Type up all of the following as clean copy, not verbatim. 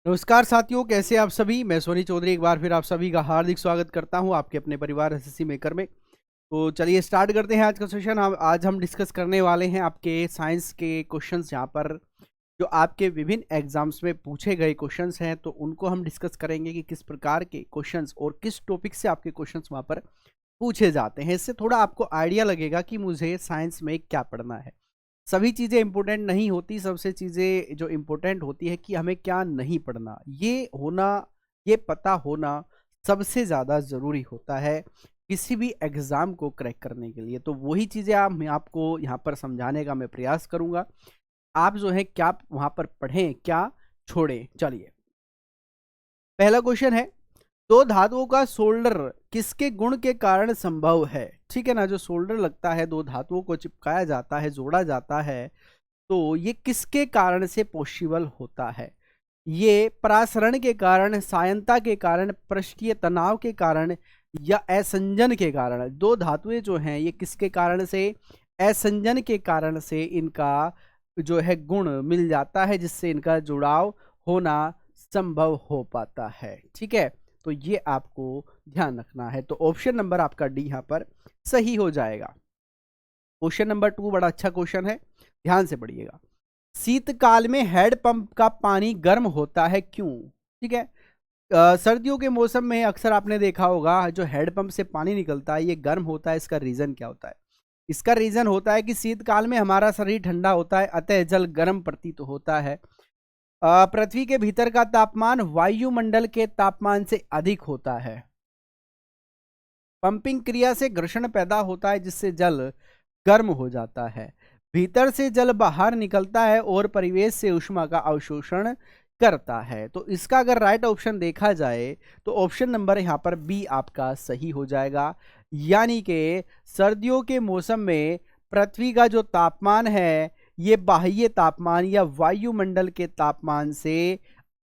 नमस्कार साथियों, कैसे आप सभी। मैं सोनी चौधरी एक बार फिर आप सभी का हार्दिक स्वागत करता हूं आपके अपने परिवार एसएससी मेकर में। तो चलिए स्टार्ट करते हैं आज का सेशन। आज हम डिस्कस करने वाले हैं आपके साइंस के क्वेश्चंस, जहां पर जो आपके विभिन्न एग्जाम्स में पूछे गए क्वेश्चंस हैं तो उनको हम डिस्कस करेंगे कि किस प्रकार के क्वेश्चंस और किस टॉपिक से आपके क्वेश्चंस वहां पर पूछे जाते हैं। इससे थोड़ा आपको आइडिया लगेगा कि मुझे साइंस में क्या पढ़ना है। सभी चीज़ें इंपॉर्टेंट नहीं होती, सबसे चीज़ें जो इंपॉर्टेंट होती है कि हमें क्या नहीं पढ़ना, ये पता होना सबसे ज़्यादा ज़रूरी होता है किसी भी एग्ज़ाम को क्रैक करने के लिए। तो वही चीज़ें मैं आपको यहाँ पर समझाने का मैं प्रयास करूँगा। आप जो है क्या वहाँ पर पढ़ें, क्या छोड़ें। चलिए, पहला क्वेश्चन है, दो धातुओं का सोल्डर किसके गुण के कारण संभव है। ठीक है ना, जो सोल्डर लगता है, दो धातुओं को चिपकाया जाता है, जोड़ा जाता है, तो ये किसके कारण से पॉसिबल होता है। ये परासरण के कारण, सायनता के कारण, पृष्ठीय तनाव के कारण या असंजन के कारण। दो धातुएं जो हैं ये किसके कारण से, असंजन के कारण से इनका जो है गुण मिल जाता है, जिससे इनका जुड़ाव होना संभव हो पाता है। ठीक है, तो ये आपको ध्यान रखना है। तो ऑप्शन नंबर आपका डी यहाँ पर सही हो जाएगा। क्वेश्चन नंबर 2 बड़ा अच्छा क्वेश्चन है, ध्यान से पढ़िएगा। शीतकाल में हैंडपंप का पानी गर्म होता है, क्यों। ठीक है, सर्दियों के मौसम में अक्सर आपने देखा होगा जो हैंडपंप से पानी निकलता है ये गर्म होता है। इसका रीजन क्या होता है। इसका रीजन होता है कि शीतकाल में हमारा शरीर ठंडा होता है, अतः जल गर्म प्रतीत होता है। पृथ्वी के भीतर का तापमान वायुमंडल के तापमान से अधिक होता है। पंपिंग क्रिया से घर्षण पैदा होता है, जिससे जल गर्म हो जाता है। भीतर से जल बाहर निकलता है और परिवेश से ऊष्मा का अवशोषण करता है। तो इसका अगर राइट ऑप्शन देखा जाए तो ऑप्शन नंबर यहाँ पर बी आपका सही हो जाएगा। यानी कि सर्दियों के मौसम में पृथ्वी का जो तापमान है ये बाह्य तापमान या वायुमंडल के तापमान से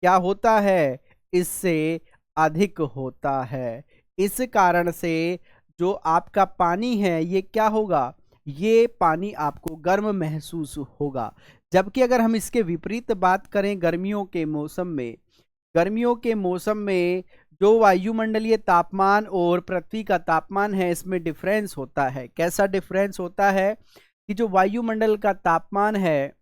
क्या होता है, इससे अधिक होता है। इस कारण से जो आपका पानी है ये क्या होगा, ये पानी आपको गर्म महसूस होगा। जबकि अगर हम इसके विपरीत बात करें, गर्मियों के मौसम में जो वायुमंडलीय तापमान और पृथ्वी का तापमान है इसमें डिफरेंस होता है। कैसा डिफरेंस होता है कि जो वायुमंडल का तापमान है,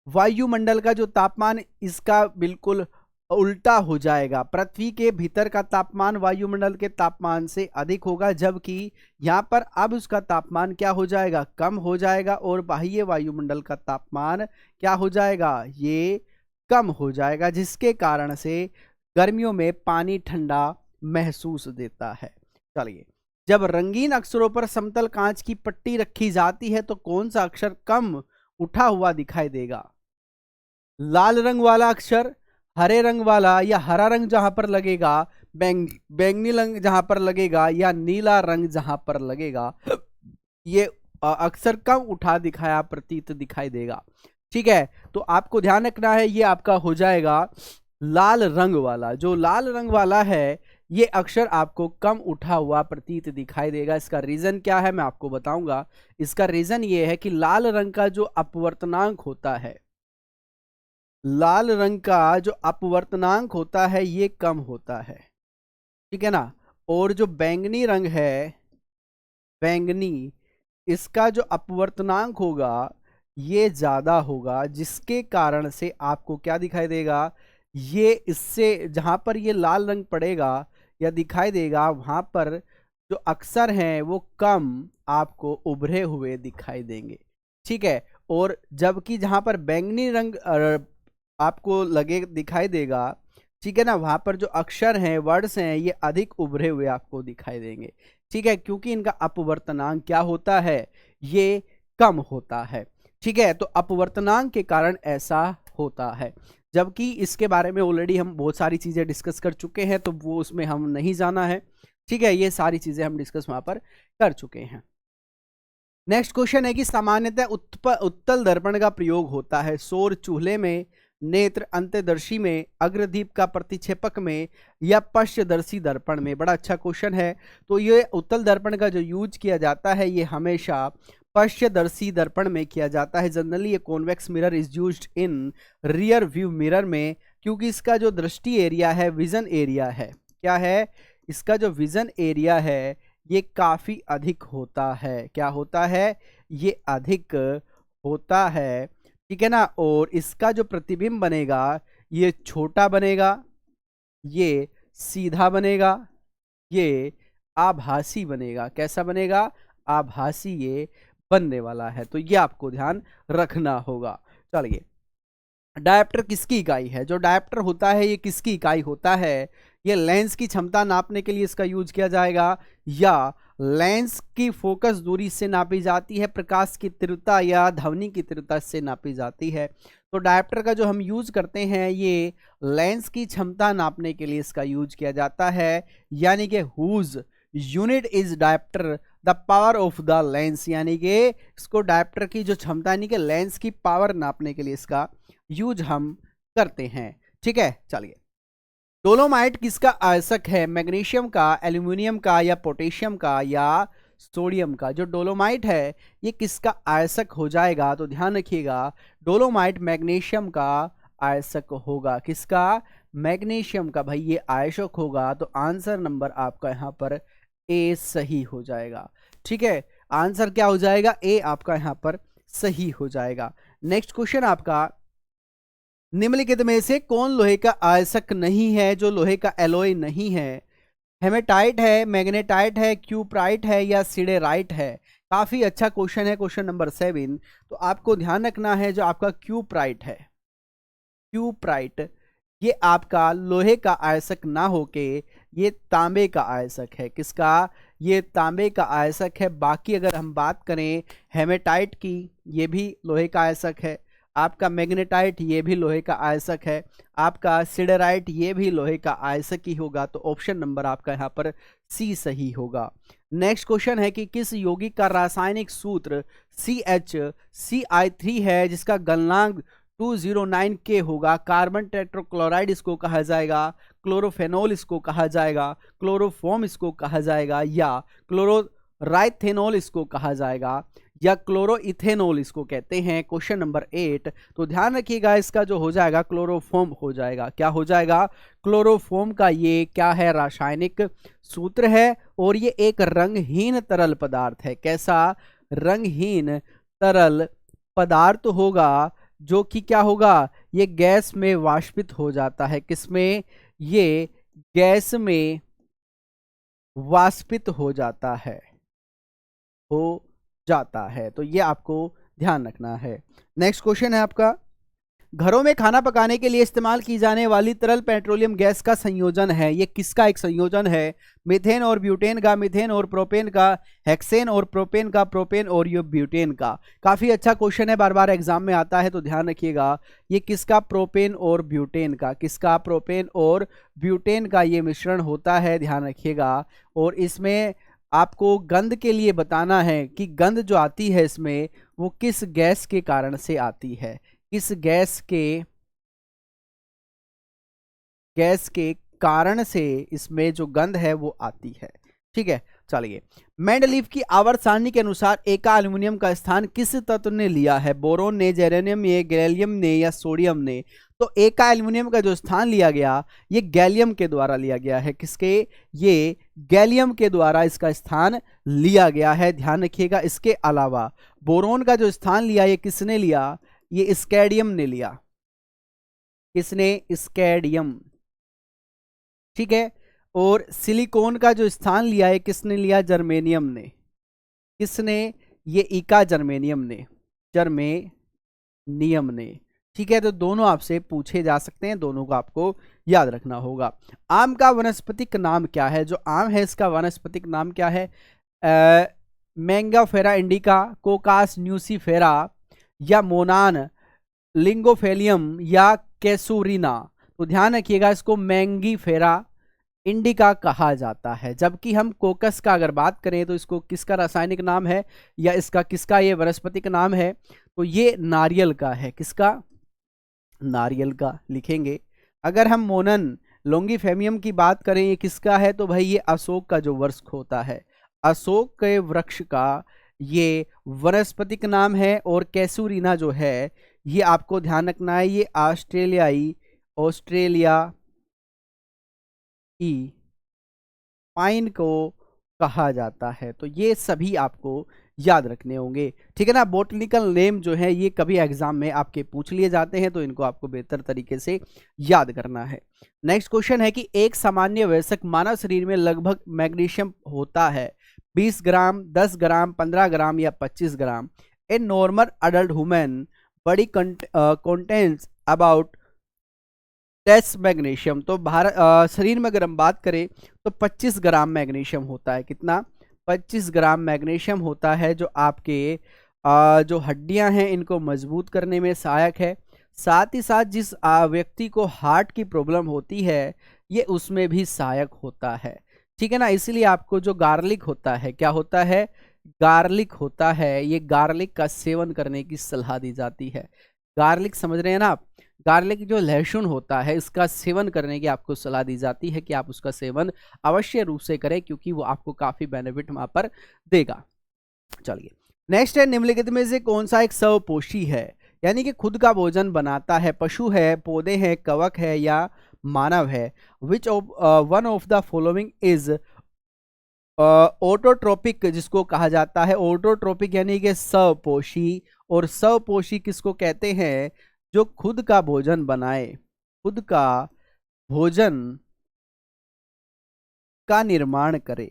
वायुमंडल का जो तापमान इसका बिल्कुल उल्टा हो जाएगा। पृथ्वी के भीतर का तापमान वायुमंडल के तापमान से अधिक होगा, जबकि यहाँ पर अब उसका तापमान क्या हो जाएगा, कम हो जाएगा, और बाह्य वायुमंडल का तापमान क्या हो जाएगा, ये कम हो जाएगा, जिसके कारण से गर्मियों में पानी ठंडा महसूस देता है। चलिए, जब रंगीन अक्षरों पर समतल कांच की पट्टी रखी जाती है तो कौन सा अक्षर कम उठा हुआ दिखाई देगा। लाल रंग वाला अक्षर, हरे रंग वाला, या हरा रंग जहां पर लगेगा, बैंगनी रंग जहां पर लगेगा, या नीला रंग जहां पर लगेगा, ये अक्सर कम उठा दिखाया प्रतीत दिखाई देगा। ठीक है, तो आपको ध्यान रखना है, ये आपका हो जाएगा लाल रंग वाला। जो लाल रंग वाला है ये अक्षर आपको कम उठा हुआ प्रतीत दिखाई देगा। इसका रीजन क्या है मैं आपको बताऊंगा। इसका रीजन ये है कि लाल रंग का जो अपवर्तनांक होता है, लाल रंग का जो अपवर्तनांक होता है ये कम होता है। ठीक है ना, और जो बैंगनी रंग है, बैंगनी, इसका जो अपवर्तनांक होगा ये ज्यादा होगा, जिसके कारण से आपको क्या दिखाई देगा, ये इससे जहां पर ये लाल रंग पड़ेगा या दिखाई देगा वहां पर जो अक्षर हैं वो कम आपको उभरे हुए दिखाई देंगे। ठीक है, और जबकि जहां पर बैंगनी रंग आपको लगे दिखाई देगा, ठीक है ना, वहां पर जो अक्षर हैं, वर्ड्स हैं, ये अधिक उभरे हुए आपको दिखाई देंगे। ठीक है, क्योंकि इनका अपवर्तनांक क्या होता है, ये कम होता है। ठीक है, तो अपवर्तनांक के कारण ऐसा होता है। जबकि इसके बारे में ऑलरेडी हम बहुत सारी चीजें डिस्कस कर चुके हैं, तो वो उसमें हम नहीं जाना है। ठीक है, ये सारी चीजें हम डिस्कस वहां पर कर चुके हैं। नेक्स्ट क्वेश्चन है कि सामान्यतः उत्तल दर्पण का प्रयोग होता है सौर चूल्हे में, नेत्र अंत्यदर्शी में, अग्रदीप का प्रतिक्षेपक में, या पश्चदर्शी दर्पण में। बड़ा अच्छा क्वेश्चन है। तो ये उत्तल दर्पण का जो यूज किया जाता है ये हमेशा पश्चदर्शी दर्पण में किया जाता है। जनरली ये convex mirror is used in rear view mirror में क्योंकि इसका जो दृष्टि एरिया है, विजन एरिया है, क्या है, इसका जो विजन एरिया है ये काफी अधिक होता है। क्या होता है, ये अधिक होता है, ठीक है ना। और इसका जो प्रतिबिंब बनेगा ये छोटा बनेगा, ये सीधा बनेगा, ये आभासी बनेगा। कैसा बनेगा, आभासी ये बनने वाला है। तो ये आपको ध्यान रखना होगा। चलिए, डायप्टर किसकी इकाई है, जो डायप्टर होता है ये किसकी इकाई होता है, ये लेंस की क्षमता नापने के लिए इसका यूज किया जाएगा, या लेंस की फोकस दूरी से नापी जाती है, प्रकाश की तीव्रता या ध्वनि की तीव्रता से नापी जाती है। तो डायप्टर का जो हम यूज करते हैं ये लेंस की क्षमता नापने के लिए इसका यूज किया जाता है, यानी कि whose unit is dioptre the power of the lens, यानी कि इसको डायप्टर की जो क्षमता यानी कि लेंस की पावर नापने के लिए इसका यूज हम करते हैं। ठीक है, चलिए, डोलोमाइट किसका आयसक है, मैग्नीशियम का, एल्यूमिनियम का, या पोटेशियम का, या सोडियम का। जो डोलोमाइट है ये किसका आयसक हो जाएगा, तो ध्यान रखिएगा, डोलोमाइट मैग्नीशियम का आयसक होगा। किसका, मैग्नीशियम का भाई ये आयसक होगा। तो आंसर नंबर आपका यहाँ पर ए सही हो जाएगा। ठीक है, आंसर क्या हो जाएगा, ए आपका यहाँ पर सही हो जाएगा। नेक्स्ट क्वेश्चन आपका, निम्नलिखित में से कौन लोहे का आयसक नहीं है, जो लोहे का एलॉय नहीं है, हेमेटाइट है, मैग्नेटाइट है, क्यूप्राइट है, या सिडेराइट है। काफी अच्छा क्वेश्चन है, क्वेश्चन नंबर 7। तो आपको ध्यान रखना है जो आपका क्यूप्राइट है, क्यूप्राइट ये आपका लोहे का आयसक ना होके ये तांबे का आयसक है। किसका, ये तांबे का आयसक है। बाकी अगर हम बात करें हेमेटाइट की, ये भी लोहे का आयसक है। आपका मैग्नेटाइट ये भी लोहे का आयसक है। आपका सिडेराइट ये भी लोहे का आयसक ही होगा। तो ऑप्शन नंबर आपका यहाँ पर सी सही होगा। नेक्स्ट क्वेश्चन है कि किस यौगिक का रासायनिक सूत्र CHCI3 है, जिसका गलनांक 209 के होगा। कार्बन टेट्राक्लोराइड इसको कहा जाएगा, क्लोरोफेनॉल इसको कहा जाएगा, क्लोरोफॉर्म इसको कहा जाएगा, या क्लोरोराइथेनॉल इसको कहा जाएगा, या क्लोरोइथेनॉल इसको कहते हैं। Question number 8। तो ध्यान रखिएगा इसका जो हो जाएगा क्लोरोफॉर्म हो जाएगा। क्या हो जाएगा, क्लोरोफॉर्म का ये क्या है, रासायनिक सूत्र है। और ये एक रंगहीन तरल पदार्थ है। कैसा, रंगहीन तरल पदार्थ होगा, जो कि क्या होगा, ये गैस में वाष्पित हो जाता है। किसमें, ये गैस में वाष्पित हो जाता है, हो जाता है। तो ये आपको ध्यान रखना है। नेक्स्ट क्वेश्चन है आपका, घरों में खाना पकाने के लिए इस्तेमाल की जाने वाली तरल पेट्रोलियम गैस का संयोजन है, ये किसका एक संयोजन है, मीथेन और ब्यूटेन का, मीथेन और प्रोपेन का, हेक्सेन और प्रोपेन का, प्रोपेन और यो ब्यूटेन का। काफी अच्छा क्वेश्चन है, बार बार एग्जाम में आता है। तो ध्यान रखिएगा ये किसका, प्रोपेन और ब्यूटेन का। किसका, प्रोपेन और ब्यूटेन का ये मिश्रण होता है, ध्यान रखिएगा। और इसमें आपको गंध के लिए बताना है कि गंध जो आती है इसमें वो किस गैस के कारण से आती है, किस गैस के कारण से इसमें जो गंध है वो आती है। ठीक है, चलिए, मेंडलीफ की आवर्त सारणी के अनुसार एका एल्यूमिनियम का स्थान किस तत्व ने लिया है, बोरोन ने, जेरेनियम ने, गैलियम ने, या सोडियम ने। तो एका एल्यूमिनियम का जो स्थान लिया गया ये गैलियम के द्वारा लिया गया है। किसके, ये गैलियम के द्वारा इसका स्थान लिया गया है, ध्यान रखिएगा। इसके अलावा बोरोन का जो स्थान लिया ये किसने लिया, ये स्कैडियम ने लिया। किसने, स्कैडियम। ठीक है, और सिलिकॉन का जो स्थान लिया है किसने लिया, जर्मेनियम ने। किसने, ये इका जर्मेनियम ने, जर्मेनियम ने। ठीक है, तो दोनों आपसे पूछे जा सकते हैं, दोनों को आपको याद रखना होगा। आम का वनस्पतिक नाम क्या है, जो आम है इसका वनस्पतिक नाम क्या है, मैंगाफेरा इंडिका, कोकास न्यूसीफेरा, या मोनान लिंगोफेलियम, या कैसूरिना। तो ध्यान रखिएगा इसको मैंगीफेरा इंडिका कहा जाता है। जबकि हम कोकस का अगर बात करें तो इसको किसका रासायनिक नाम है, या इसका किसका ये वनस्पतिक नाम है, तो ये नारियल का है। किसका, नारियल का लिखेंगे। अगर हम मोनन लोंगिफेमियम की बात करें ये किसका है, तो भाई ये अशोक का जो वृक्ष होता है, अशोक के वृक्ष का ये वनस्पतिक नाम है। और कैसूरिना जो है ये आपको ध्यान रखना है, ये ऑस्ट्रेलियाई ऑस्ट्रेलिया की पाइन को कहा जाता है। तो ये सभी आपको याद रखने होंगे, ठीक है ना। बोटनिकल नेम जो है ये कभी एग्जाम में आपके पूछ लिए जाते हैं, तो इनको आपको बेहतर तरीके से याद करना है। नेक्स्ट क्वेश्चन है कि एक सामान्य वयस्क मानव शरीर में लगभग मैग्नीशियम होता है 20 ग्राम, 10 ग्राम, 15 ग्राम या 25 gram. A normal adult human body contains about test magnesium. तो शरीर में अगर हम बात करें तो 25 ग्राम मैग्नीशियम होता है। कितना? 25 ग्राम मैग्नीशियम होता है, जो आपके जो हड्डियां हैं इनको मजबूत करने में सहायक है। साथ ही साथ जिस व्यक्ति को हार्ट की प्रॉब्लम होती है ये उसमें भी सहायक होता है, ठीक है ना। इसलिए आपको जो गार्लिक होता है, क्या होता है? गार्लिक होता है, ये गार्लिक का सेवन करने की सलाह दी जाती है। गार्लिक समझ रहे हैं ना आप? गार्लिक जो लहसुन होता है इसका सेवन करने की आपको सलाह दी जाती है कि आप उसका सेवन अवश्य रूप से करें, क्योंकि वो आपको काफी बेनिफिट वहां पर देगा। चलिए नेक्स्ट है, निम्नलिखित में से कौन सा एक स्वपोषी है, यानी कि खुद का भोजन बनाता है? पशु है, पौधे हैं, कवक है या मानव है? Which of one of the following is autotrophic, जिसको कहा जाता है ऑटोट्रोपिक यानी कि स्वपोषी। और स्वपोषी किसको कहते हैं? जो खुद का भोजन बनाए, खुद का भोजन का निर्माण करे।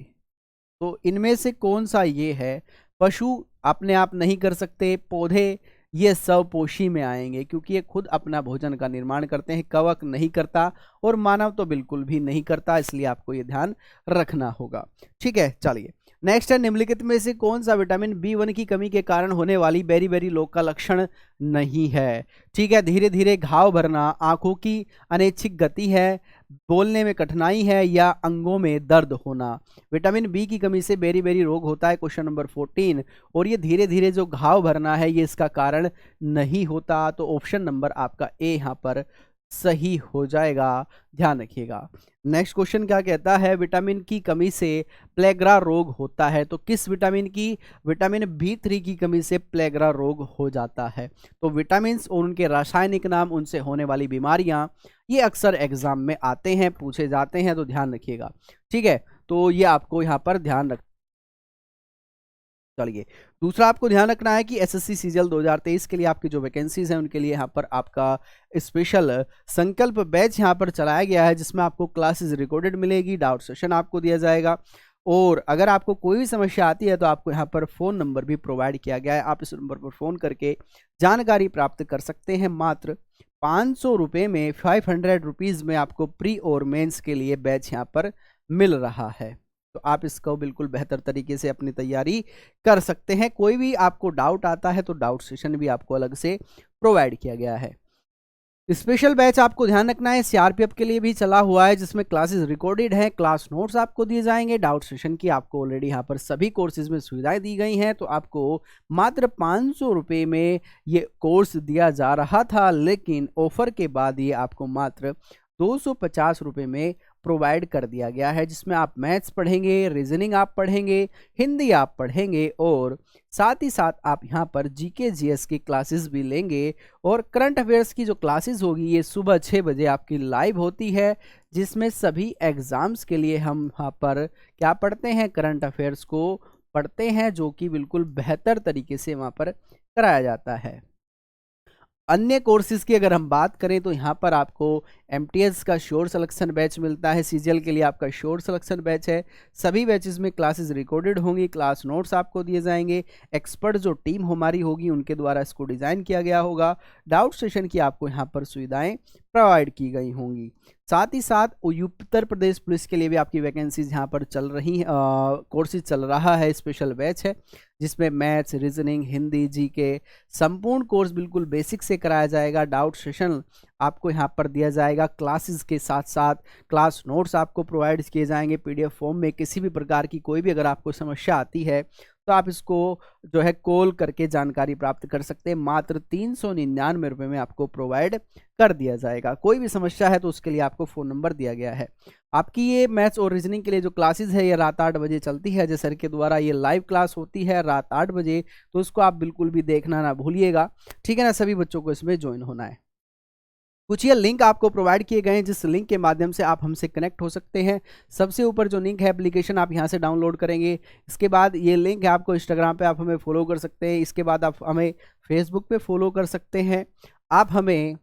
तो इनमें से कौन सा ये है? पशु अपने आप नहीं कर सकते, पौधे ये स्वपोषी में आएंगे क्योंकि ये खुद अपना भोजन का निर्माण करते हैं, कवक नहीं करता और मानव तो बिल्कुल भी नहीं करता, इसलिए आपको ये ध्यान रखना होगा, ठीक है। चलिए नेक्स्ट है, निम्नलिखित में से कौन सा विटामिन B1 की कमी के कारण होने वाली बेरी बेरी रोग का लक्षण नहीं है? ठीक है, धीरे धीरे घाव भरना, आंखों की अनैच्छिक गति है, बोलने में कठिनाई है या अंगों में दर्द होना। विटामिन बी की कमी से बेरी बेरी रोग होता है, क्वेश्चन नंबर 14। और ये धीरे धीरे जो घाव भरना है ये इसका कारण नहीं होता, तो ऑप्शन नंबर आपका ए यहाँ पर सही हो जाएगा, ध्यान रखिएगा। नेक्स्ट क्वेश्चन क्या कहता है? विटामिन की कमी से प्लेग्रा रोग होता है, तो किस विटामिन की? विटामिन B3 की कमी से प्लेग्रा रोग हो जाता है। तो विटामिन और उनके रासायनिक नाम, उनसे होने वाली बीमारियां, ये अक्सर एग्जाम में आते हैं, पूछे जाते हैं, तो ध्यान रखिएगा, ठीक है। तो ये आपको यहाँ पर ध्यान रख। चलिए दूसरा आपको ध्यान रखना है कि एसएससी सीजीएल 2023 के लिए आपकी जो वैकेंसीज हैं उनके लिए यहाँ पर आपका स्पेशल संकल्प बैच यहाँ पर चलाया गया है, जिसमें आपको क्लासेस रिकॉर्डेड मिलेगी, डाउट सेशन आपको दिया जाएगा। और अगर आपको कोई भी समस्या आती है तो आपको यहाँ पर फ़ोन नंबर भी प्रोवाइड किया गया है, आप इस नंबर पर फ़ोन करके जानकारी प्राप्त कर सकते हैं। मात्र 500 रुपये में, 500 रुपीज़ में आपको प्री और मेंस के लिए बैच यहाँ पर मिल रहा है, तो आप इसको बिल्कुल बेहतर तरीके से अपनी तैयारी कर सकते हैं। कोई भी आपको डाउट आता है तो डाउट सेशन भी आपको अलग से प्रोवाइड किया गया है। स्पेशल बैच आपको ध्यान रखना है सीआरपीएफ के लिए भी चला हुआ है, जिसमें क्लासेस रिकॉर्डेड हैं, क्लास नोट्स आपको दिए जाएंगे, डाउट सेशन की आपको ऑलरेडी यहाँ पर सभी कोर्सेज में सुविधाएं दी गई हैं। तो आपको मात्र 500 रुपये में ये कोर्स दिया जा रहा था, लेकिन ऑफर के बाद ये आपको मात्र 250 रुपये में प्रोवाइड कर दिया गया है, जिसमें आप मैथ्स पढ़ेंगे, रीजनिंग आप पढ़ेंगे, हिंदी आप पढ़ेंगे और साथ ही साथ आप यहाँ पर जीके जीएस की क्लासेस भी लेंगे। और करंट अफेयर्स की जो क्लासेस होगी ये सुबह 6 बजे आपकी लाइव होती है, जिसमें सभी एग्जाम्स के लिए हम यहाँ पर क्या पढ़ते हैं? करंट अफेयर्स को पढ़ते हैं, जो कि बिल्कुल बेहतर तरीके से वहाँ पर कराया जाता है। अन्य कोर्सेज की अगर हम बात करें तो यहाँ पर आपको एमटीएस का श्योर सिलेक्शन बैच मिलता है, सीजीएल के लिए आपका श्योर सिलेक्शन बैच है। सभी बैचेस में क्लासेस रिकॉर्डेड होंगी, क्लास नोट्स आपको दिए जाएंगे, एक्सपर्ट जो टीम हमारी होगी उनके द्वारा इसको डिज़ाइन किया गया होगा, डाउट सेशन की आपको यहाँ पर सुविधाएं प्रोवाइड की गई होंगी। साथ ही साथ उत्तर प्रदेश पुलिस के लिए भी आपकी वैकेंसीज यहाँ पर चल रही कोर्सेज चल रहा है, स्पेशल बैच है जिसमें मैथ्स, रीजनिंग, हिंदी, जीके संपूर्ण कोर्स बिल्कुल बेसिक से कराया जाएगा। डाउट सेशन आपको यहाँ पर दिया जाएगा, क्लासेस के साथ साथ क्लास नोट्स आपको प्रोवाइड किए जाएंगे पीडीएफ फॉर्म में। किसी भी प्रकार की कोई भी अगर आपको समस्या आती है तो आप इसको जो है कॉल करके जानकारी प्राप्त कर सकते हैं। मात्र 399 रुपये में आपको प्रोवाइड कर दिया जाएगा। कोई भी समस्या है तो उसके लिए आपको फ़ोन नंबर दिया गया है। आपकी ये मैथ्स और रीजनिंग के लिए जो क्लासेस है ये रात 8 बजे चलती है, अजय सर के द्वारा ये लाइव क्लास होती है रात 8 बजे, तो उसको आप बिल्कुल भी देखना ना भूलिएगा, ठीक है ना। सभी बच्चों को इसमें ज्वाइन होना है। कुछ ये लिंक आपको प्रोवाइड किए गए हैं जिस लिंक के माध्यम से आप हमसे कनेक्ट हो सकते हैं। सबसे ऊपर जो लिंक है एप्लीकेशन आप यहाँ से डाउनलोड करेंगे। इसके बाद ये लिंक है आपको इंस्टाग्राम पे आप हमें फॉलो कर सकते हैं। इसके बाद आप हमें फेसबुक पे फॉलो कर सकते हैं। आप हमें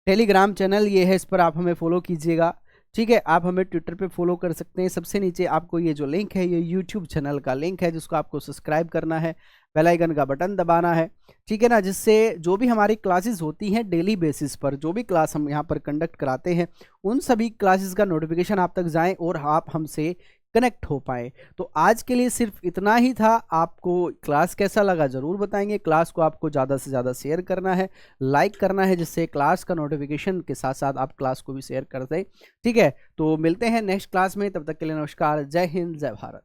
टेलीग्राम चैनल ये है, इस पर आप हमें फॉलो कीजिएगा। ठीक है, आप हमें ट्विटर पे फॉलो कर सकते हैं। सबसे नीचे आपको ये जो लिंक है ये यूट्यूब चैनल का लिंक है जिसको आपको सब्सक्राइब करना है, बेल आइकन का बटन दबाना है। ठीक है ना, जिससे जो भी हमारी क्लासेस होती हैं डेली बेसिस पर, जो भी क्लास हम यहाँ पर कंडक्ट कराते हैं उन सभी क्लासेस का नोटिफिकेशन आप तक जाए और आप हमसे कनेक्ट हो पाए। तो आज के लिए सिर्फ इतना ही था। आपको क्लास कैसा लगा ज़रूर बताएंगे। क्लास को आपको ज़्यादा से ज़्यादा शेयर करना है, लाइक करना है, जिससे क्लास का नोटिफिकेशन के साथ साथ आप क्लास को भी शेयर कर दें। ठीक है, तो मिलते हैं नेक्स्ट क्लास में, तब तक के लिए नमस्कार। जय हिंद, जय भारत।